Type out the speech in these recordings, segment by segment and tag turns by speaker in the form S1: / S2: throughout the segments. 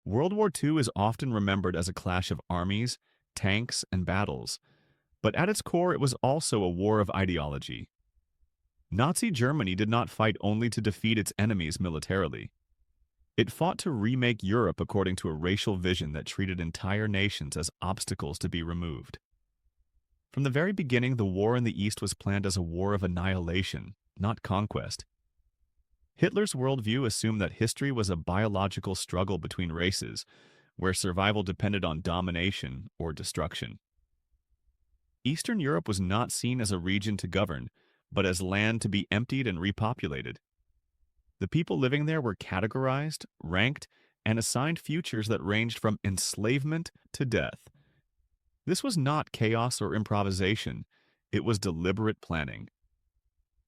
S1: World War II is often remembered as a clash of armies, tanks, and battles, but at its core it was also a war of ideology. Nazi Germany did not fight only to defeat its enemies militarily. It fought to remake Europe according to a racial vision that treated entire nations as obstacles to be removed. From the very beginning, the war in the East was planned as a war of annihilation, not conquest. Hitler's worldview assumed that history was a biological struggle between races, where survival depended on domination or destruction. Eastern Europe was not seen as a region to govern, but as land to be emptied and repopulated. The people living there were categorized, ranked, and assigned futures that ranged from enslavement to death. This was not chaos or improvisation, it was deliberate planning.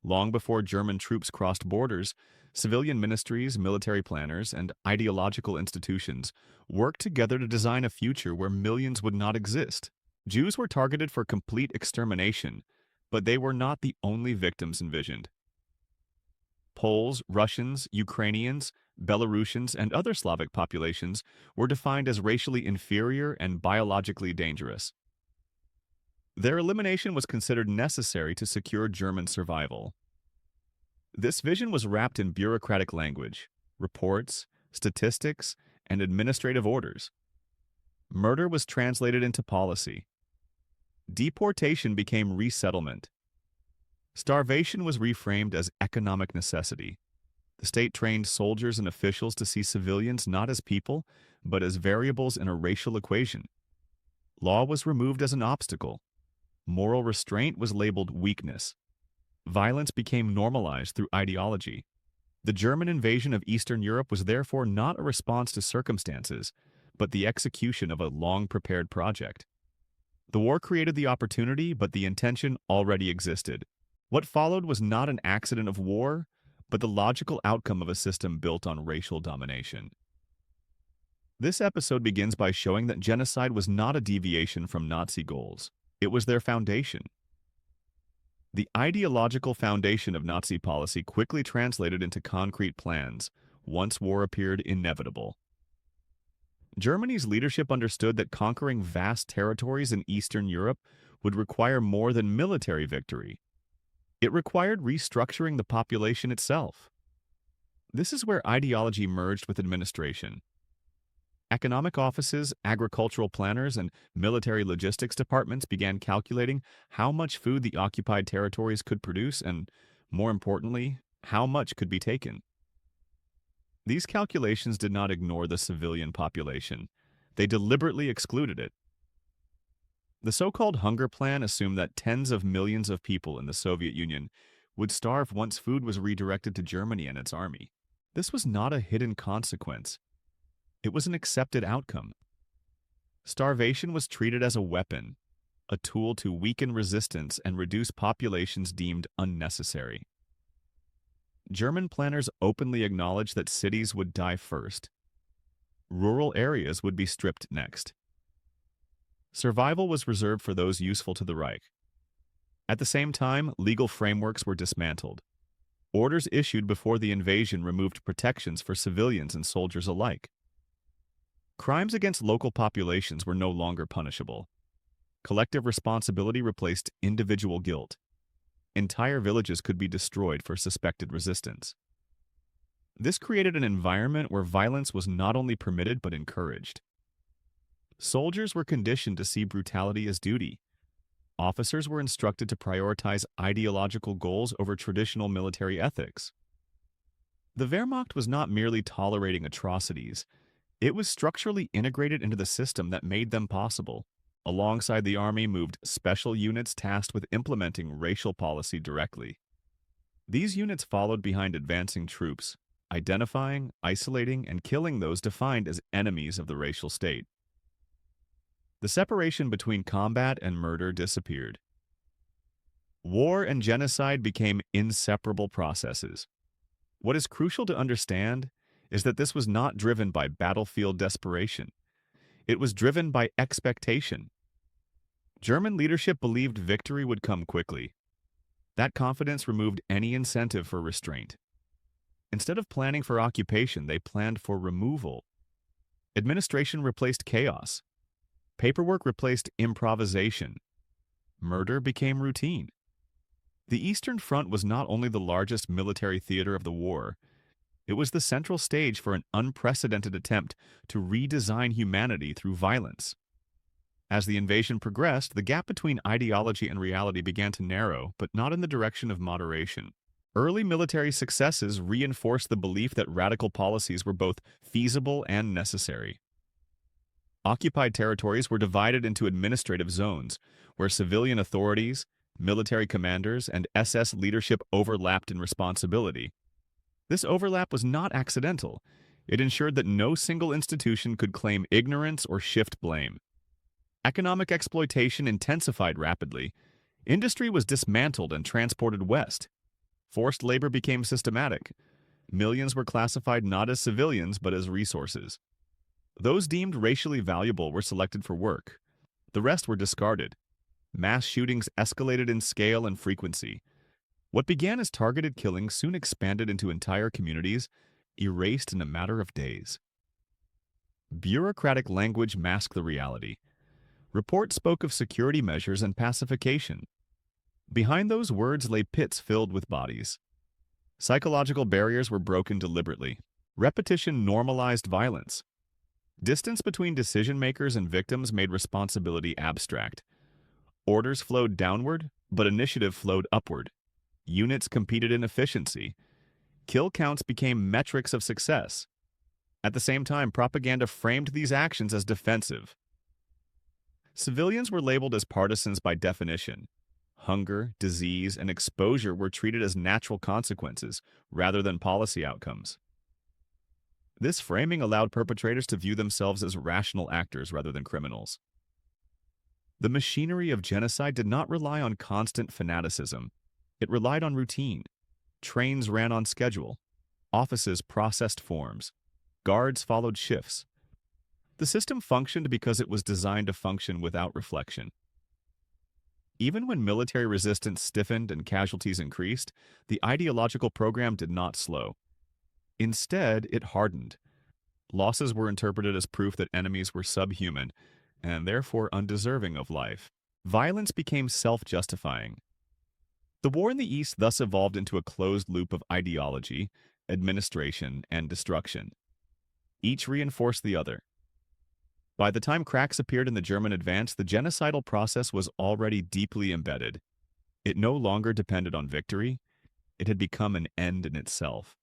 S1: Long before German troops crossed borders, civilian ministries, military planners, and ideological institutions worked together to design a future where millions would not exist. Jews were targeted for complete extermination, but they were not the only victims envisioned. Poles, Russians, Ukrainians, Belarusians, and other Slavic populations were defined as racially inferior and biologically dangerous. Their elimination was considered necessary to secure German survival. This vision was wrapped in bureaucratic language, reports, statistics, and administrative orders. Murder was translated into policy. Deportation became resettlement. Starvation was reframed as economic necessity. The state trained soldiers and officials to see civilians not as people, but as variables in a racial equation. Law was removed as an obstacle. Moral restraint was labeled weakness. Violence became normalized through ideology. The German invasion of Eastern Europe was therefore not a response to circumstances, but the execution of a long-prepared project. The war created the opportunity, but the intention already existed. What followed was not an accident of war, but the logical outcome of a system built on racial domination. This episode begins by showing that genocide was not a deviation from Nazi goals. It was their foundation. The ideological foundation of Nazi policy quickly translated into concrete plans, once war appeared inevitable. Germany's leadership understood that conquering vast territories in Eastern Europe would require more than military victory. It required restructuring the population itself. This is where ideology merged with administration. Economic offices, agricultural planners, and military logistics departments began calculating how much food the occupied territories could produce and, more importantly, how much could be taken. These calculations did not ignore the civilian population. They deliberately excluded it. The so-called hunger plan assumed that tens of millions of people in the Soviet Union would starve once food was redirected to Germany and its army. This was not a hidden consequence. It was an accepted outcome. Starvation was treated as a weapon, a tool to weaken resistance and reduce populations deemed unnecessary. German planners openly acknowledged that cities would die first. Rural areas would be stripped next. Survival was reserved for those useful to the Reich. At the same time, legal frameworks were dismantled. Orders issued before the invasion removed protections for civilians and soldiers alike. Crimes against local populations were no longer punishable. Collective responsibility replaced individual guilt. Entire villages could be destroyed for suspected resistance. This created an environment where violence was not only permitted but encouraged. Soldiers were conditioned to see brutality as duty. Officers were instructed to prioritize ideological goals over traditional military ethics. The Wehrmacht was not merely tolerating atrocities, it was structurally integrated into the system that made them possible. Alongside the army moved special units tasked with implementing racial policy directly. These units followed behind advancing troops, identifying, isolating, and killing those defined as enemies of the racial state. The separation between combat and murder disappeared. War and genocide became inseparable processes. What is crucial to understand is that this was not driven by battlefield desperation. It was driven by expectation. German leadership believed victory would come quickly. That confidence removed any incentive for restraint. Instead of planning for occupation, they planned for removal. Administration replaced chaos. Paperwork replaced improvisation. Murder became routine. The Eastern Front was not only the largest military theater of the war, it was the central stage for an unprecedented attempt to redesign humanity through violence. As the invasion progressed, the gap between ideology and reality began to narrow, but not in the direction of moderation. Early military successes reinforced the belief that radical policies were both feasible and necessary. Occupied territories were divided into administrative zones, where civilian authorities, military commanders, and SS leadership overlapped in responsibility. This overlap was not accidental. It ensured that no single institution could claim ignorance or shift blame. Economic exploitation intensified rapidly. Industry was dismantled and transported west. Forced labor became systematic. Millions were classified not as civilians but as resources. Those deemed racially valuable were selected for work. The rest were discarded. Mass shootings escalated in scale and frequency. What began as targeted killings soon expanded into entire communities, erased in a matter of days. Bureaucratic language masked the reality. Reports spoke of security measures and pacification. Behind those words lay pits filled with bodies. Psychological barriers were broken deliberately. Repetition normalized violence. Distance between decision-makers and victims made responsibility abstract. Orders flowed downward, but initiative flowed upward. Units competed in efficiency. Kill counts became metrics of success. At the same time, propaganda framed these actions as defensive. Civilians were labeled as partisans by definition. Hunger, disease, and exposure were treated as natural consequences rather than policy outcomes. This framing allowed perpetrators to view themselves as rational actors rather than criminals. The machinery of genocide did not rely on constant fanaticism. It relied on routine. Trains ran on schedule. Offices processed forms. Guards followed shifts. The system functioned because it was designed to function without reflection. Even when military resistance stiffened and casualties increased, the ideological program did not slow. Instead, it hardened. Losses were interpreted as proof that enemies were subhuman and therefore undeserving of life. Violence became self-justifying. The war in the East thus evolved into a closed loop of ideology, administration, and destruction. Each reinforced the other. By the time cracks appeared in the German advance, the genocidal process was already deeply embedded. It no longer depended on victory. It had become an end in itself.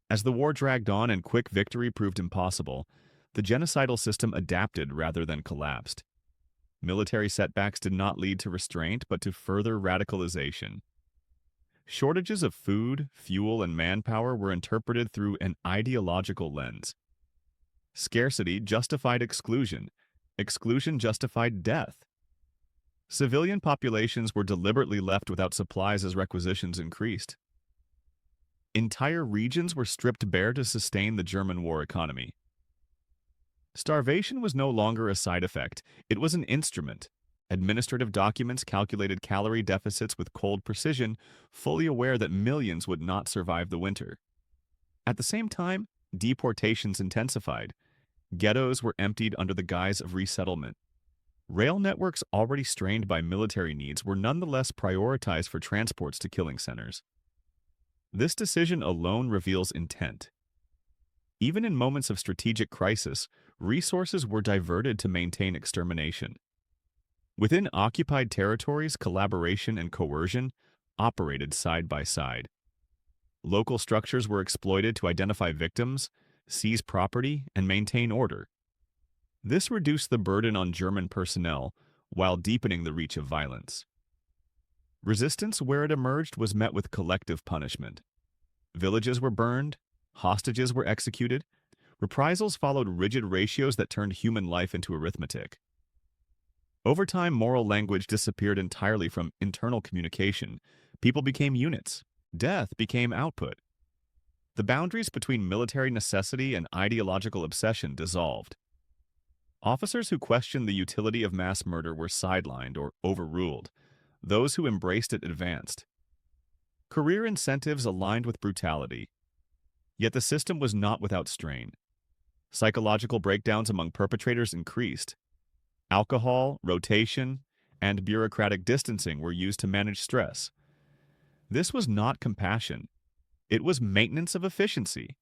S1: As the war dragged on and quick victory proved impossible, the genocidal system adapted rather than collapsed. Military setbacks did not lead to restraint, but to further radicalization. Shortages of food, fuel, and manpower were interpreted through an ideological lens. Scarcity justified exclusion. Exclusion justified death. Civilian populations were deliberately left without supplies as requisitions increased. Entire regions were stripped bare to sustain the German war economy. Starvation was no longer a side effect, it was an instrument. Administrative documents calculated calorie deficits with cold precision, fully aware that millions would not survive the winter. At the same time, deportations intensified. Ghettos were emptied under the guise of resettlement. Rail networks already strained by military needs were nonetheless prioritized for transports to killing centers. This decision alone reveals intent. Even in moments of strategic crisis, resources were diverted to maintain extermination. Within occupied territories, collaboration and coercion operated side by side. Local structures were exploited to identify victims, seize property, and maintain order. This reduced the burden on German personnel while deepening the reach of violence. Resistance, where it emerged, was met with collective punishment. Villages were burned, hostages were executed. Reprisals followed rigid ratios that turned human life into arithmetic. Over time, moral language disappeared entirely from internal communication. People became units. Death became output. The boundaries between military necessity and ideological obsession dissolved. Officers who questioned the utility of mass murder were sidelined or overruled. Those who embraced it advanced. Career incentives aligned with brutality. Yet the system was not without strain. Psychological breakdowns among perpetrators increased. Alcohol, rotation, and bureaucratic distancing were used to manage stress. This was not compassion. It was maintenance of efficiency.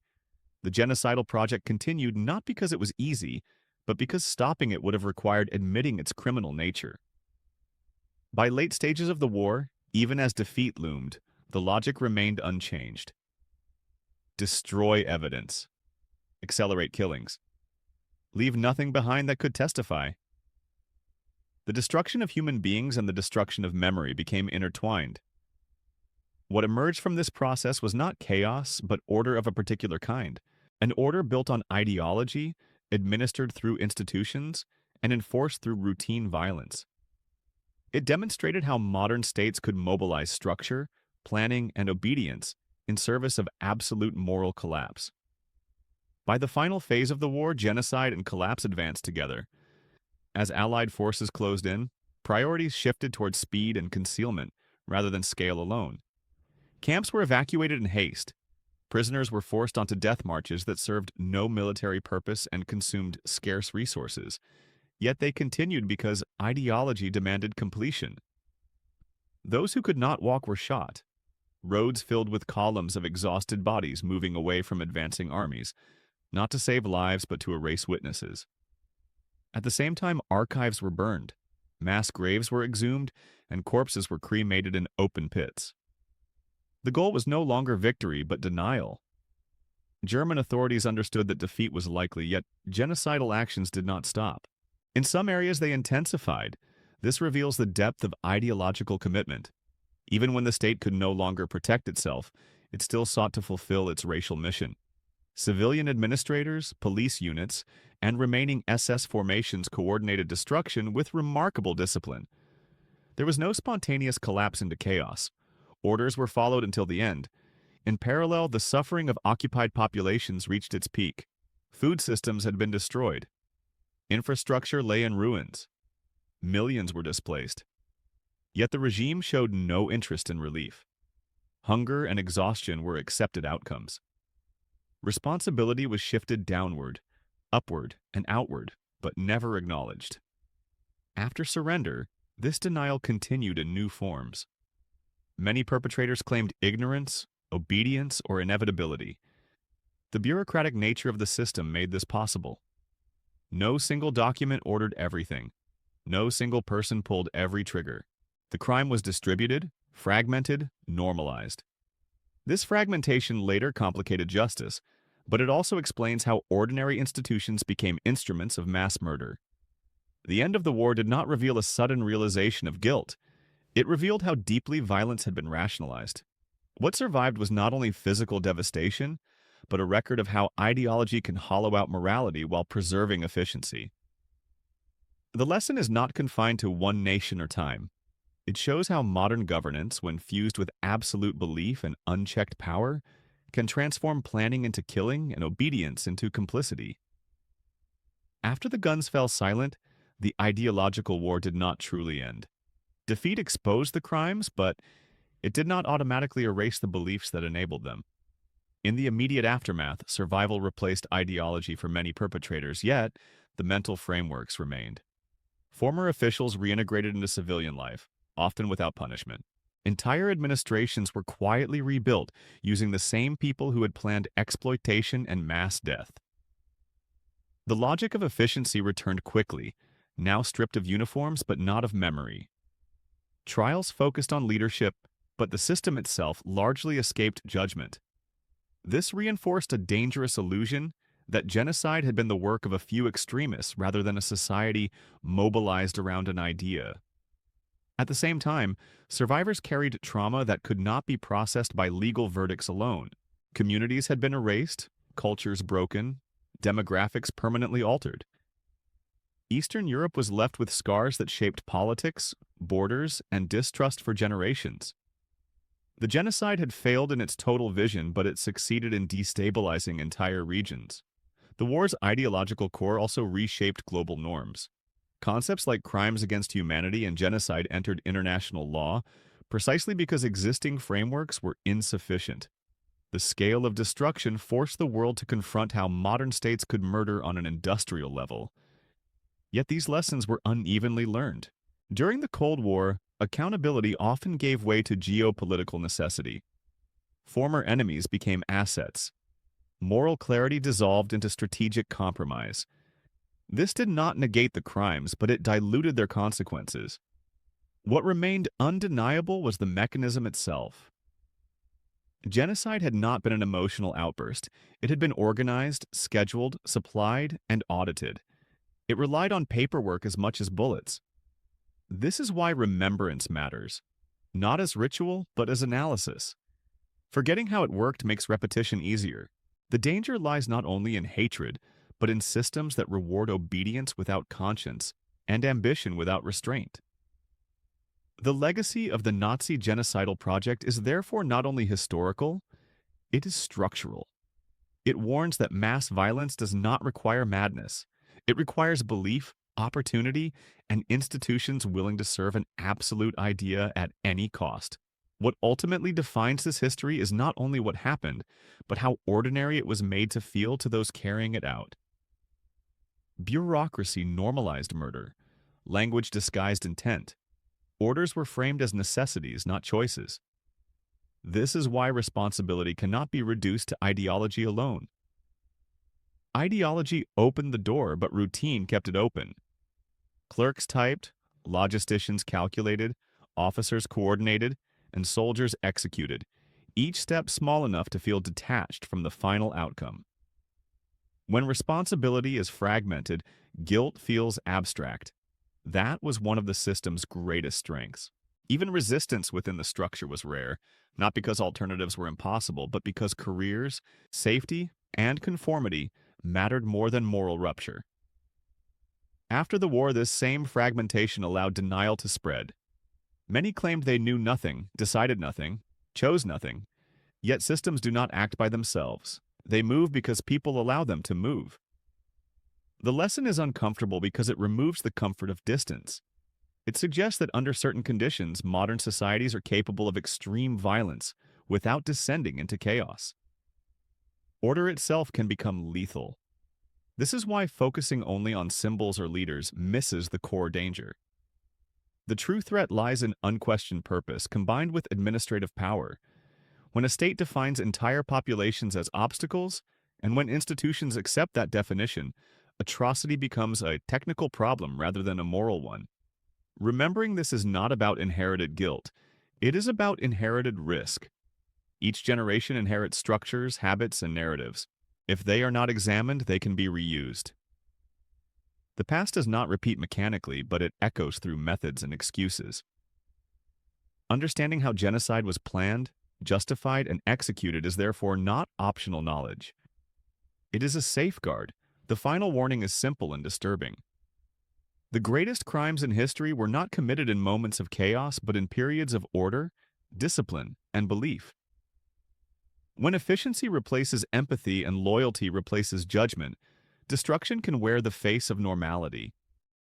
S1: The genocidal project continued not because it was easy, but because stopping it would have required admitting its criminal nature. By late stages of the war, even as defeat loomed, the logic remained unchanged. Destroy evidence. Accelerate killings. Leave nothing behind that could testify. The destruction of human beings and the destruction of memory became intertwined. What emerged from this process was not chaos, but order of a particular kind, an order built on ideology, administered through institutions, and enforced through routine violence. It demonstrated how modern states could mobilize structure, planning, and obedience in service of absolute moral collapse. By the final phase of the war, genocide and collapse advanced together. As Allied forces closed in, priorities shifted towards speed and concealment rather than scale alone. Camps were evacuated in haste. Prisoners were forced onto death marches that served no military purpose and consumed scarce resources. Yet they continued because ideology demanded completion. Those who could not walk were shot. Roads filled with columns of exhausted bodies moving away from advancing armies, not to save lives but to erase witnesses. At the same time, archives were burned, mass graves were exhumed, and corpses were cremated in open pits. The goal was no longer victory but denial. German authorities understood that defeat was likely, yet genocidal actions did not stop. In some areas they intensified. This reveals the depth of ideological commitment. Even when the state could no longer protect itself, it still sought to fulfill its racial mission. Civilian administrators, police units, and remaining SS formations coordinated destruction with remarkable discipline. There was no spontaneous collapse into chaos. Orders were followed until the end. In parallel, the suffering of occupied populations reached its peak. Food systems had been destroyed. Infrastructure lay in ruins. Millions were displaced. Yet the regime showed no interest in relief. Hunger and exhaustion were accepted outcomes. Responsibility was shifted downward, upward, and outward, but never acknowledged. After surrender, this denial continued in new forms. Many perpetrators claimed ignorance, obedience, or inevitability. The bureaucratic nature of the system made this possible. No single document ordered everything. No single person pulled every trigger. The crime was distributed, fragmented, normalized. This fragmentation later complicated justice, but it also explains how ordinary institutions became instruments of mass murder. The end of the war did not reveal a sudden realization of guilt. It revealed how deeply violence had been rationalized. What survived was not only physical devastation, but a record of how ideology can hollow out morality while preserving efficiency. The lesson is not confined to one nation or time. It shows how modern governance, when fused with absolute belief and unchecked power, can transform planning into killing and obedience into complicity. After the guns fell silent, the ideological war did not truly end. Defeat exposed the crimes, but it did not automatically erase the beliefs that enabled them. In the immediate aftermath, survival replaced ideology for many perpetrators, yet the mental frameworks remained. Former officials reintegrated into civilian life, often without punishment. Entire administrations were quietly rebuilt using the same people who had planned exploitation and mass death. The logic of efficiency returned quickly, now stripped of uniforms but not of memory. Trials focused on leadership, but the system itself largely escaped judgment. This reinforced a dangerous illusion that genocide had been the work of a few extremists rather than a society mobilized around an idea. At the same time, survivors carried trauma that could not be processed by legal verdicts alone. Communities had been erased, cultures broken, demographics permanently altered. Eastern Europe was left with scars that shaped politics, borders, and distrust for generations. The genocide had failed in its total vision, but it succeeded in destabilizing entire regions. The war's ideological core also reshaped global norms. Concepts like crimes against humanity and genocide entered international law precisely because existing frameworks were insufficient. The scale of destruction forced the world to confront how modern states could murder on an industrial level. Yet these lessons were unevenly learned. During the Cold War, accountability often gave way to geopolitical necessity. Former enemies became assets. Moral clarity dissolved into strategic compromise. This did not negate the crimes, but it diluted their consequences. What remained undeniable was the mechanism itself. Genocide had not been an emotional outburst. It had been organized, scheduled, supplied, and audited. It relied on paperwork as much as bullets. This is why remembrance matters, not as ritual, but as analysis. Forgetting how it worked makes repetition easier. The danger lies not only in hatred, but in systems that reward obedience without conscience and ambition without restraint. The legacy of the Nazi genocidal project is therefore not only historical, it is structural. It warns that mass violence does not require madness. It requires belief, opportunity, and institutions willing to serve an absolute idea at any cost. What ultimately defines this history is not only what happened, but how ordinary it was made to feel to those carrying it out. Bureaucracy normalized murder. Language disguised intent. Orders were framed as necessities, not choices. This is why responsibility cannot be reduced to ideology alone. Ideology opened the door, but routine kept it open. Clerks typed, logisticians calculated, officers coordinated, and soldiers executed, each step small enough to feel detached from the final outcome. When responsibility is fragmented, guilt feels abstract. That was one of the system's greatest strengths. Even resistance within the structure was rare, not because alternatives were impossible, but because careers, safety, and conformity mattered more than moral rupture. After the war, this same fragmentation allowed denial to spread. Many claimed they knew nothing, decided nothing, chose nothing. Yet systems do not act by themselves. They move because people allow them to move. The lesson is uncomfortable because it removes the comfort of distance. It suggests that under certain conditions, modern societies are capable of extreme violence without descending into chaos. Order itself can become lethal. This is why focusing only on symbols or leaders misses the core danger. The true threat lies in unquestioned purpose combined with administrative power. When a state defines entire populations as obstacles, and when institutions accept that definition, atrocity becomes a technical problem rather than a moral one. Remembering this is not about inherited guilt. It is about inherited risk. Each generation inherits structures, habits, and narratives. If they are not examined, they can be reused. The past does not repeat mechanically, but it echoes through methods and excuses. Understanding how genocide was planned, justified, and executed is therefore not optional knowledge. It is a safeguard. The final warning is simple and disturbing. The greatest crimes in history were not committed in moments of chaos, but in periods of order, discipline, and belief. When efficiency replaces empathy and loyalty replaces judgment, destruction can wear the face of normality.